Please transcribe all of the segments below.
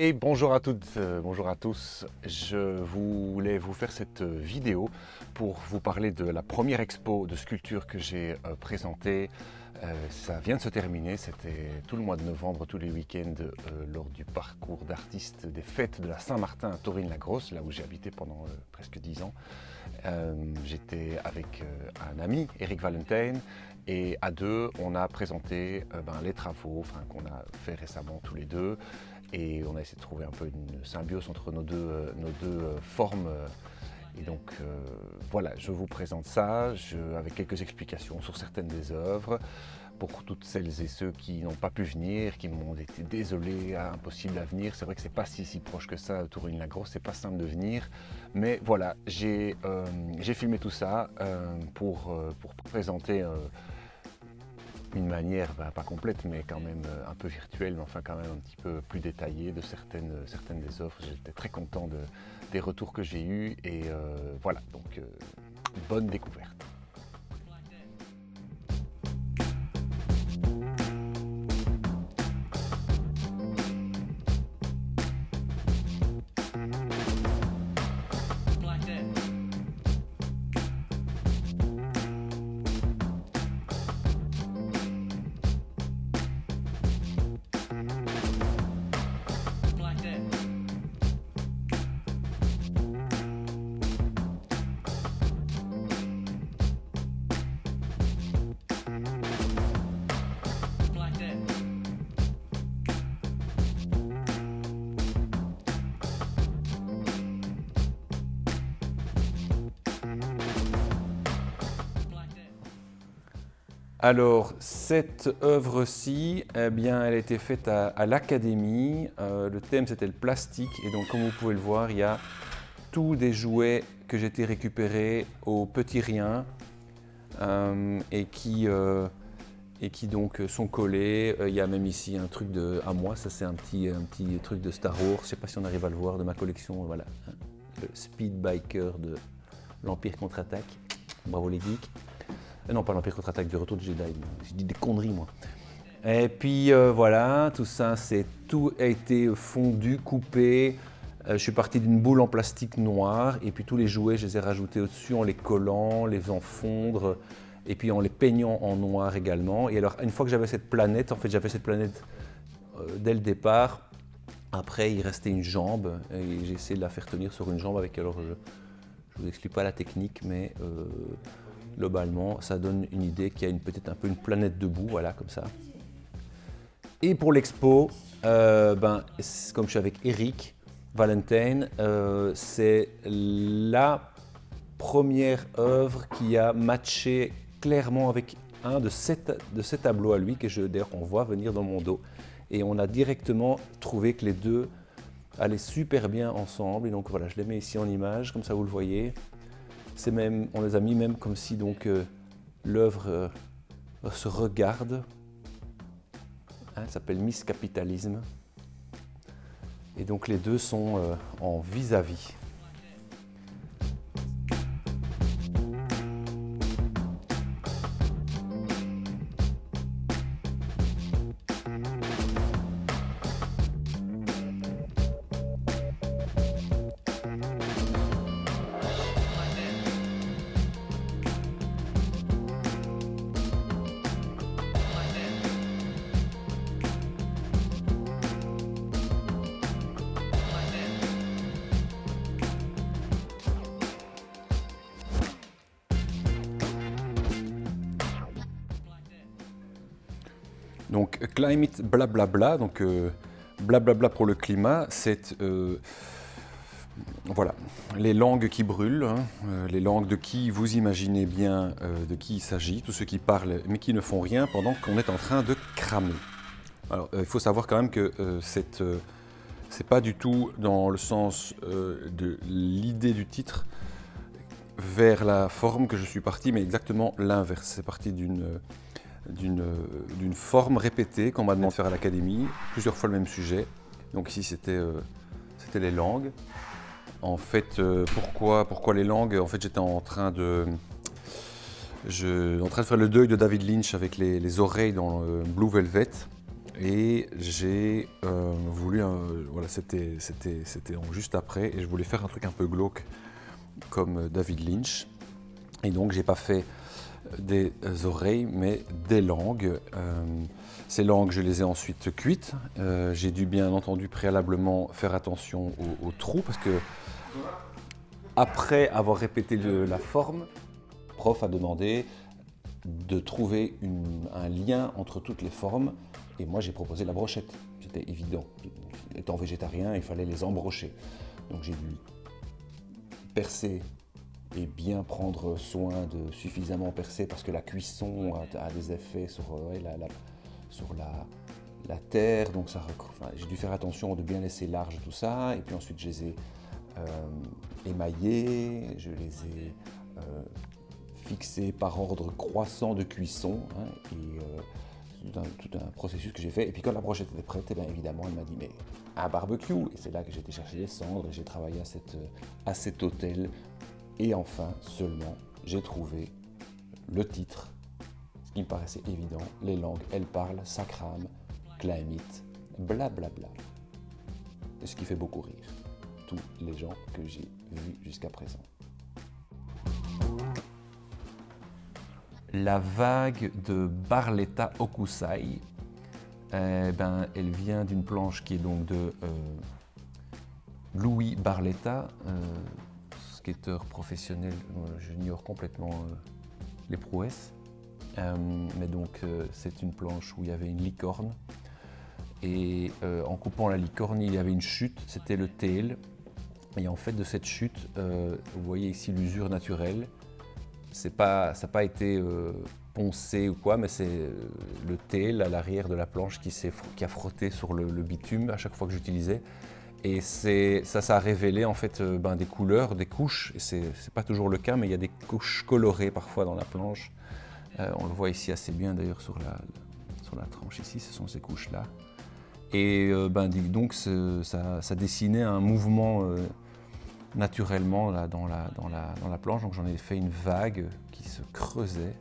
Et bonjour à toutes, bonjour à tous. Je voulais vous faire cette vidéo pour vous parler de la première expo de sculpture que j'ai présentée. Ça vient de se terminer, c'était tout le mois de novembre, tous les week-ends, lors du parcours d'artistes des fêtes de la Saint-Martin à Taurine-la-Grosse, là où j'ai habité pendant presque 10 ans. J'étais avec un ami, Eric Valentine, et à deux, on a présenté les travaux qu'on a fait récemment tous les deux. Et on a essayé de trouver un peu une symbiose entre nos deux formes. Et donc voilà, je vous présente ça avec quelques explications sur certaines des œuvres. Pour toutes celles et ceux qui n'ont pas pu venir, qui m'ont été désolés, impossible à venir. C'est vrai que c'est pas si proche que ça, Taurine-la-Grosse, c'est pas simple de venir. Mais voilà, j'ai filmé tout ça pour présenter une manière, pas complète, mais quand même un peu virtuelle, mais enfin quand même un petit peu plus détaillée de certaines des œuvres. J'étais très content des retours que j'ai eus et voilà, donc bonne découverte. Alors, cette œuvre-ci, eh bien, elle a été faite à l'Académie. Le thème, c'était le plastique. Et donc, comme vous pouvez le voir, il y a tous des jouets que j'ai été récupérés au Petit Rien et qui donc sont collés. Il y a même ici un truc à moi. Ça, c'est un petit truc de Star Wars. Je ne sais pas si on arrive à le voir de ma collection. Voilà, le Speed Biker de l'Empire contre-attaque. Bravo les geeks. Non, pas l'Empire contre-attaque du Retour de Jedi, j'ai dit des conneries moi. Et puis voilà, tout ça, tout a été fondu, coupé. Je suis parti d'une boule en plastique noir et puis tous les jouets, je les ai rajoutés au-dessus en les collant, les faisant fondre et puis en les peignant en noir également. Et alors, une fois que j'avais cette planète, en fait j'avais cette planète dès le départ. Après, il restait une jambe et j'ai essayé de la faire tenir sur une jambe avec, alors je ne vous explique pas la technique, mais globalement, ça donne une idée qu'il y a peut-être un peu une planète debout, voilà, comme ça. Et pour l'expo, comme je suis avec Eric Valentine, c'est la première œuvre qui a matché clairement avec un de ces tableaux à lui, que d'ailleurs on voit venir dans mon dos. Et on a directement trouvé que les deux allaient super bien ensemble. Et donc voilà, je les mets ici en image, comme ça vous le voyez. On les a mis même comme si l'œuvre se regarde. Elle s'appelle Miss Capitalisme. Et donc les deux sont en vis-à-vis. Donc climate blablabla, donc blablabla pour le climat, c'est voilà, les langues qui brûlent, hein, les langues de qui vous imaginez bien de qui il s'agit, tous ceux qui parlent mais qui ne font rien pendant qu'on est en train de cramer. Alors il faut savoir quand même que c'est pas du tout dans le sens de l'idée du titre vers la forme que je suis parti, mais exactement l'inverse. C'est parti d'une forme répétée qu'on m'a demandé de faire à l'académie, plusieurs fois le même sujet. Donc ici c'était les langues. En fait, pourquoi les langues? En fait, j'étais en train de faire le deuil de David Lynch avec les oreilles dans Blue Velvet. et j'ai voulu, voilà, c'était juste après, et je voulais faire un truc un peu glauque comme David Lynch. Et donc j'ai pas fait des oreilles, mais des langues. Ces langues, je les ai ensuite cuites. J'ai dû bien entendu préalablement faire attention aux trous, parce que après avoir répété la forme, le prof a demandé de trouver un lien entre toutes les formes, et moi j'ai proposé la brochette. C'était évident. Étant végétarien, il fallait les embrocher. Donc j'ai dû percer et bien prendre soin de suffisamment percer, parce que la cuisson a des effets sur la terre, donc j'ai dû faire attention de bien laisser large tout ça, et puis ensuite je les ai émaillés, je les ai fixés par ordre croissant de cuisson, hein, et tout un processus que j'ai fait. Et puis quand la brochette était prête, bien évidemment, elle m'a dit mais un barbecue, et c'est là que j'ai été chercher les cendres et j'ai travaillé à cet hôtel. Et enfin, seulement, j'ai trouvé le titre, ce qui me paraissait évident. Les langues, elles parlent, ça crame, climate, blablabla. Et ce qui fait beaucoup rire tous les gens que j'ai vus jusqu'à présent. La vague de Barletta Hokusai, elle vient d'une planche qui est donc de Louis Barletta, skateur professionnel. J'ignore complètement les prouesses, mais donc c'est une planche où il y avait une licorne, et en coupant la licorne il y avait une chute, c'était le tail, et en fait de cette chute, vous voyez ici l'usure naturelle. Ça n'a pas été poncé ou quoi, mais c'est le tail à l'arrière de la planche qui a frotté sur le bitume à chaque fois que j'utilisais. Et ça a révélé en fait des couleurs, des couches. Et c'est pas toujours le cas, mais il y a des couches colorées parfois dans la planche. On le voit ici assez bien d'ailleurs sur la tranche ici, ce sont ces couches-là. Et donc ça dessinait un mouvement naturellement là, dans la planche. Donc j'en ai fait une vague qui se creusait.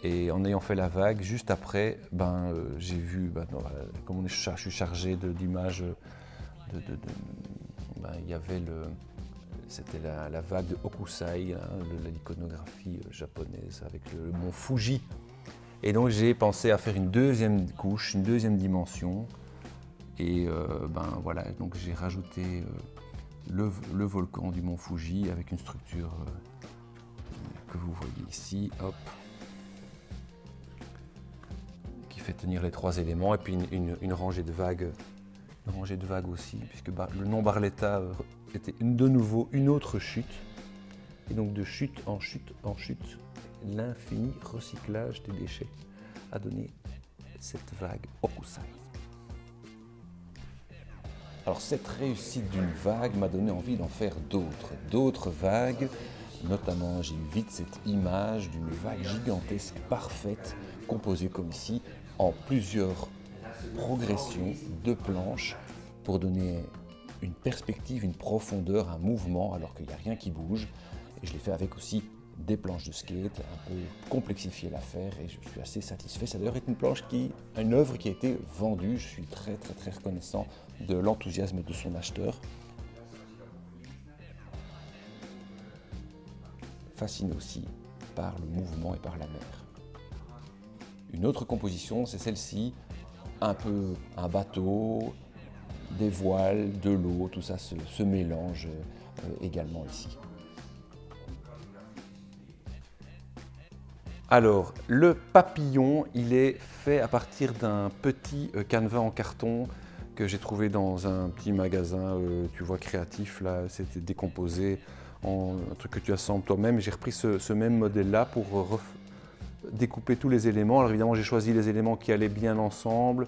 Et en ayant fait la vague, juste après, j'ai vu, comme je suis chargé d'images, il y avait c'était la vague de Hokusai, hein, l'iconographie japonaise avec le mont Fuji. Et donc j'ai pensé à faire une deuxième couche, une deuxième dimension. Et voilà, donc j'ai rajouté le volcan du mont Fuji avec une structure que vous voyez ici, hop, qui fait tenir les trois éléments, et puis une rangée de vagues. Une rangée de vagues aussi, puisque le nom Barletta était de nouveau une autre chute. Et donc de chute en chute en chute, l'infini recyclage des déchets a donné cette vague Hokusai. Alors cette réussite d'une vague m'a donné envie d'en faire d'autres vagues. Notamment, j'ai eu vite cette image d'une vague gigantesque, parfaite, composée comme ici, en plusieurs progression de planches pour donner une perspective, une profondeur, un mouvement alors qu'il n'y a rien qui bouge. Et je l'ai fait avec aussi des planches de skate, un peu complexifier l'affaire, et je suis assez satisfait. Ça d'ailleurs est une œuvre qui a été vendue. Je suis très reconnaissant de l'enthousiasme de son acheteur. Fasciné aussi par le mouvement et par la mer. Une autre composition, c'est celle-ci. Un peu un bateau, des voiles, de l'eau, tout ça se mélange également ici. Alors, le papillon, il est fait à partir d'un petit canevas en carton que j'ai trouvé dans un petit magasin, tu vois, créatif. Là, c'était décomposé en un truc que tu assembles toi-même. J'ai repris ce même modèle-là pour découper tous les éléments. Alors évidemment, j'ai choisi les éléments qui allaient bien ensemble,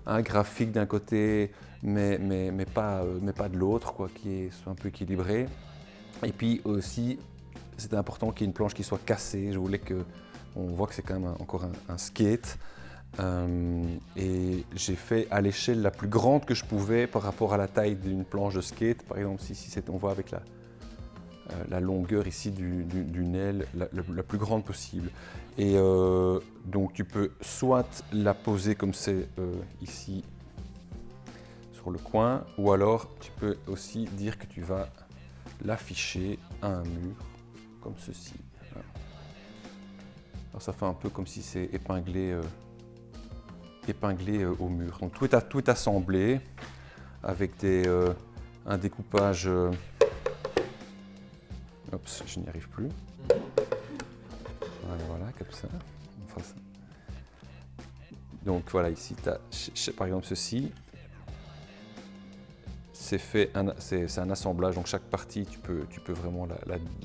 un graphique d'un côté, mais pas de l'autre, quoi, qui soit un peu équilibré. Et puis aussi, c'était important qu'il y ait une planche qui soit cassée. Je voulais qu'on voit que c'est quand même encore un skate. Et j'ai fait à l'échelle la plus grande que je pouvais par rapport à la taille d'une planche de skate. Par exemple, on voit avec la longueur ici d'une aile la plus grande possible. Et donc tu peux soit la poser comme c'est ici sur le coin, ou alors tu peux aussi dire que tu vas l'afficher à un mur comme ceci. Alors ça fait un peu comme si c'est épinglé, au mur. Donc tout est assemblé avec un découpage. Oups, je n'y arrive plus. Voilà, comme ça. Donc voilà, ici, tu as par exemple ceci. C'est un assemblage, donc chaque partie, tu peux vraiment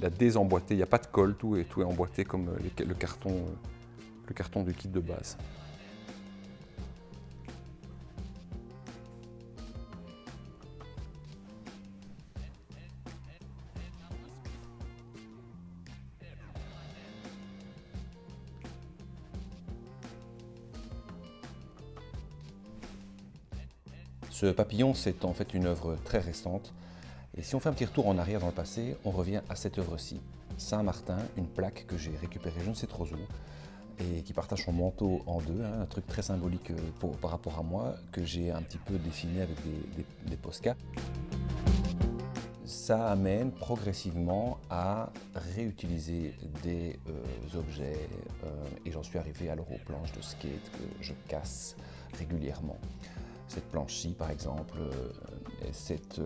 la désemboîter. Il n'y a pas de colle, tout est emboîté comme le carton du kit de base. Ce papillon, c'est en fait une œuvre très récente. Et si on fait un petit retour en arrière dans le passé, on revient à cette œuvre-ci. Saint-Martin, une plaque que j'ai récupérée je ne sais trop où, et qui partage son manteau en deux, un truc très symbolique par rapport à moi, que j'ai un petit peu dessiné avec des Posca. Ça amène progressivement à réutiliser des objets, et j'en suis arrivé alors aux planches de skate que je casse régulièrement. Cette planche-ci, par exemple, c'est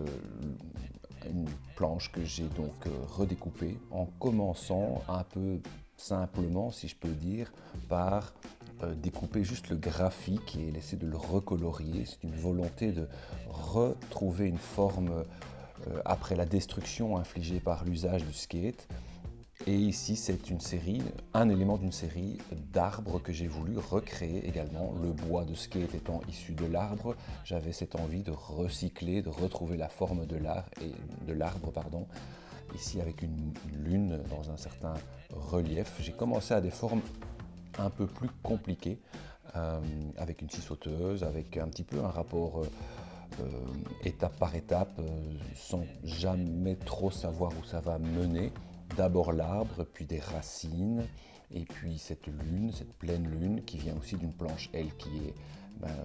une planche que j'ai donc redécoupée en commençant un peu simplement, si je peux dire, par découper juste le graphique et essayer de le recolorier. C'est une volonté de retrouver une forme après la destruction infligée par l'usage du skate. Et ici, c'est une série, un élément d'une série d'arbres que j'ai voulu recréer également. Le bois de skate étant issu de l'arbre, j'avais cette envie de recycler, de retrouver la forme de l'arbre, ici avec une lune dans un certain relief. J'ai commencé à des formes un peu plus compliquées, avec une scie sauteuse, avec un petit peu un rapport étape par étape, sans jamais trop savoir où ça va mener. D'abord l'arbre, puis des racines, et puis cette lune, cette pleine lune qui vient aussi d'une planche, elle, qui est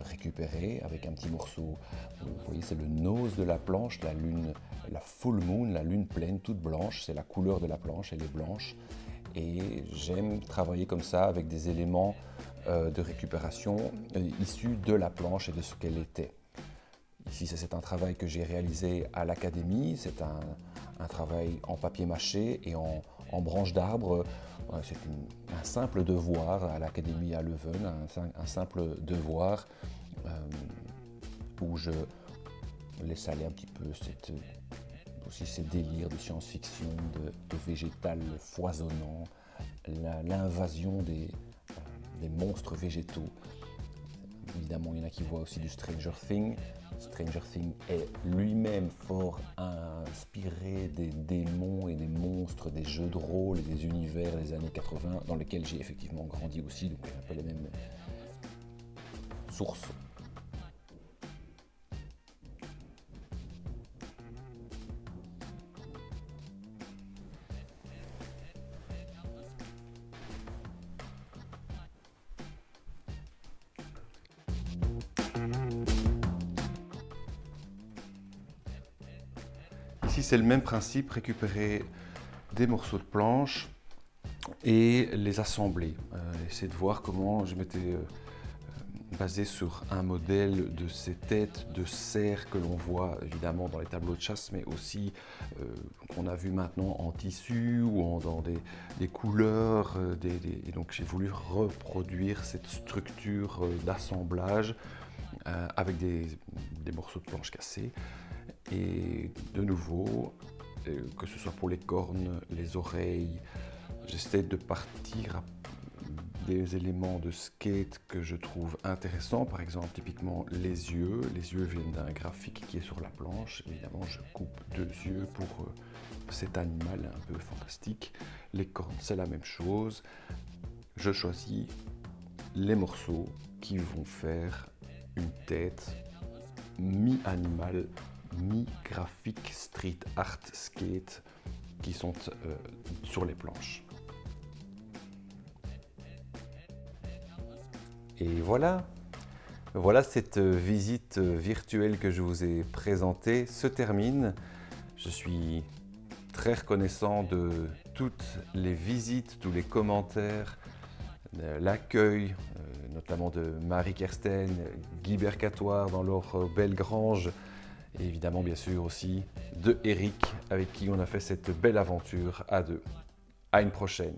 récupérée avec un petit morceau. Vous voyez, c'est le nose de la planche, la lune, la full moon, la lune pleine, toute blanche. C'est la couleur de la planche, elle est blanche. Et j'aime travailler comme ça avec des éléments de récupération issus de la planche et de ce qu'elle était. Ici, c'est un travail que j'ai réalisé à l'académie. C'est un travail en papier mâché et en branche d'arbre. C'est un simple devoir à l'académie à Leuven, un simple devoir où je laisse aller un petit peu aussi ces délires de science-fiction, de végétal foisonnant, l'invasion des monstres végétaux. Évidemment, il y en a qui voient aussi du Stranger Things. Stranger Things est lui-même fort inspiré des démons et des monstres, des jeux de rôle et des univers des années 80, dans lesquels j'ai effectivement grandi aussi, donc un peu les mêmes sources. Ici, c'est le même principe, récupérer des morceaux de planche et les assembler. Essayer de voir comment je m'étais basé sur un modèle de ces têtes de cerf que l'on voit évidemment dans les tableaux de chasse, mais aussi qu'on a vu maintenant en tissu ou dans des couleurs. Et donc j'ai voulu reproduire cette structure d'assemblage avec des morceaux de planche cassés. Et de nouveau, que ce soit pour les cornes, les oreilles, j'essaie de partir à des éléments de skate que je trouve intéressants. Par exemple, typiquement les yeux. Les yeux viennent d'un graphique qui est sur la planche. Évidemment, je coupe 2 yeux pour cet animal un peu fantastique. Les cornes, c'est la même chose. Je choisis les morceaux qui vont faire une tête mi-animal, mi-graphique, street art, skate, qui sont sur les planches. Et voilà, cette visite virtuelle que je vous ai présentée se termine. Je suis très reconnaissant de toutes les visites, tous les commentaires, l'accueil, notamment de Marie Kersten, Guy Bercatoire dans leur belle grange, et évidemment bien sûr aussi de Eric avec qui on a fait cette belle aventure à deux. À une prochaine.